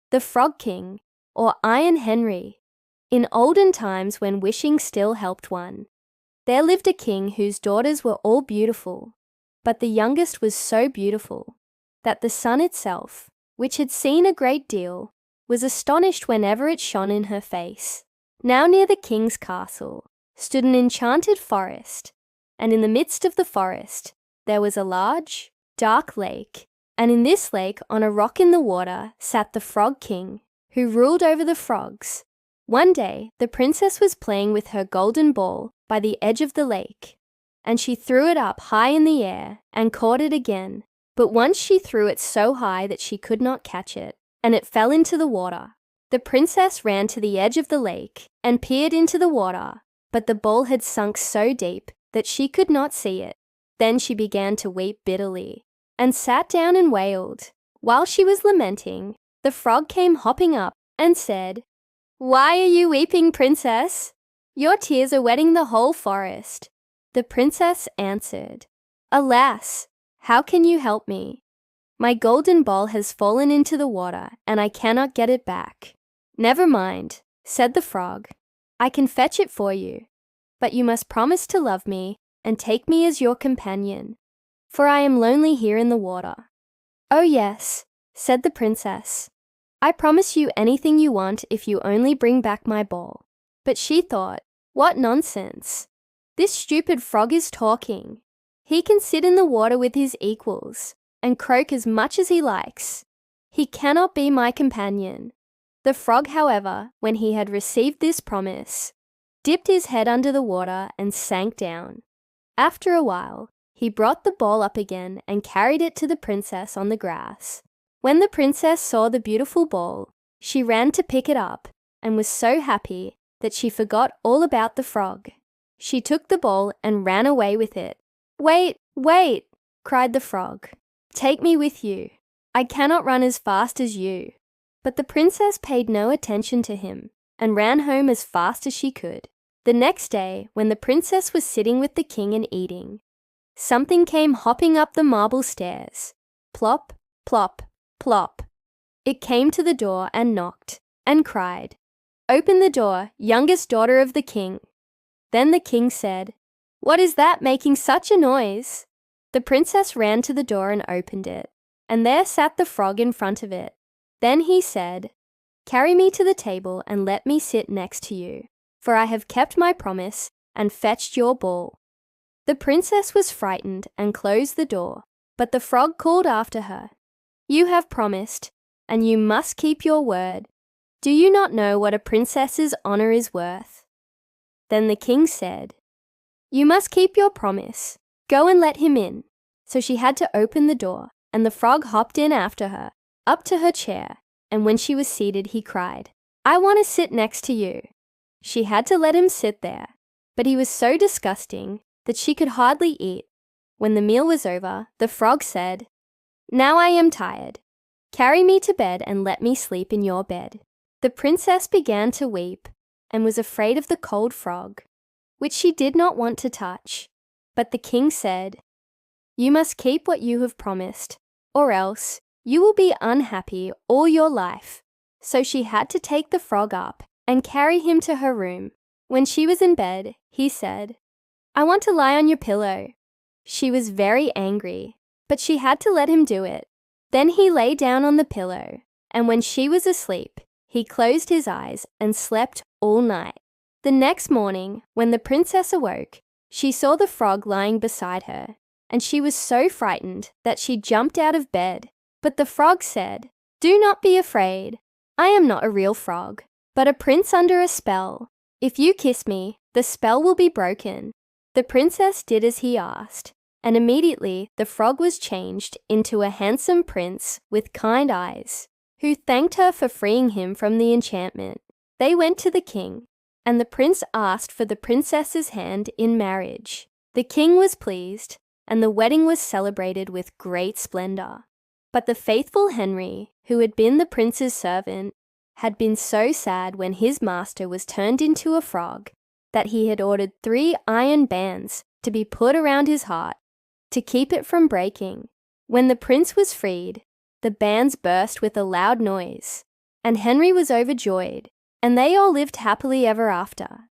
the Frog King, or Iron Henry. In olden times when wishing still helped one, there lived a king whose daughters were all beautiful, but the youngest was so beautiful that the sun itself, which had seen a great deal, was astonished whenever it shone in her face. Now near the king's castle stood an enchanted forest, and in the midst of the forest there was a large, dark lake, and in this lake, on a rock in the water, sat the Frog King, who ruled over the frogs. One day, the princess was playing with her golden ball by the edge of the lake, and she threw it up high in the air and caught it again. But once she threw it so high that she could not catch it, and it fell into the water. The princess ran to the edge of the lake and peered into the water, but the ball had sunk so deep that she could not see it. Then she began to weep bitterly and sat down and wailed. While she was lamenting, the frog came hopping up and said, "Why are you weeping, princess? Your tears are wetting the whole forest." The princess answered, "Alas, how can you help me? My golden ball has fallen into the water and I cannot get it back." "Never mind," said the frog. "I can fetch it for you, but you must promise to love me and take me as your companion, for I am lonely here in the water." "Oh yes," said the princess. "I promise you anything you want if you only bring back my ball." But she thought, "What nonsense! This stupid frog is talking. He can sit in the water with his equals and croak as much as he likes. He cannot be my companion." The frog, however, when he had received this promise, dipped his head under the water and sank down. After a while, he brought the ball up again and carried it to the princess on the grass. When the princess saw the beautiful ball, she ran to pick it up and was so happy that she forgot all about the frog. She took the ball and ran away with it. "Wait, wait!" cried the frog. "Take me with you. I cannot run as fast as you." But the princess paid no attention to him and ran home as fast as she could. The next day, when the princess was sitting with the king and eating, something came hopping up the marble stairs. Plop, plop, plop. It came to the door and knocked and cried, "Open the door, youngest daughter of the king." Then the king said, "What is that making such a noise?" The princess ran to the door and opened it, and there sat the frog in front of it. Then he said, "Carry me to the table and let me sit next to you, for I have kept my promise and fetched your ball." The princess was frightened and closed the door, but the frog called after her, "You have promised, and you must keep your word. Do you not know what a princess's honor is worth?" Then the king said, "You must keep your promise. Go and let him in." So she had to open the door, and the frog hopped in after her, up to her chair, and when she was seated, he cried, "I want to sit next to you." She had to let him sit there, but he was so disgusting that she could hardly eat. When the meal was over, the frog said, "Now I am tired. Carry me to bed and let me sleep in your bed." The princess began to weep and was afraid of the cold frog, which she did not want to touch. But the king said, "You must keep what you have promised, or else you will be unhappy all your life." So she had to take the frog up and carry him to her room. When she was in bed, he said, "I want to lie on your pillow." She was very angry, but she had to let him do it. Then he lay down on the pillow, and when she was asleep, he closed his eyes and slept all night. The next morning, when the princess awoke, she saw the frog lying beside her, and she was so frightened that she jumped out of bed. But the frog said, "Do not be afraid. I am not a real frog, but a prince under a spell. If you kiss me, the spell will be broken." The princess did as he asked, and immediately the frog was changed into a handsome prince with kind eyes, who thanked her for freeing him from the enchantment. They went to the king, and the prince asked for the princess's hand in marriage. The king was pleased, and the wedding was celebrated with great splendor. But the faithful Henry, who had been the prince's servant, had been so sad when his master was turned into a frog that he had ordered 3 iron bands to be put around his heart to keep it from breaking. When the prince was freed, the bands burst with a loud noise, and Henry was overjoyed, and they all lived happily ever after.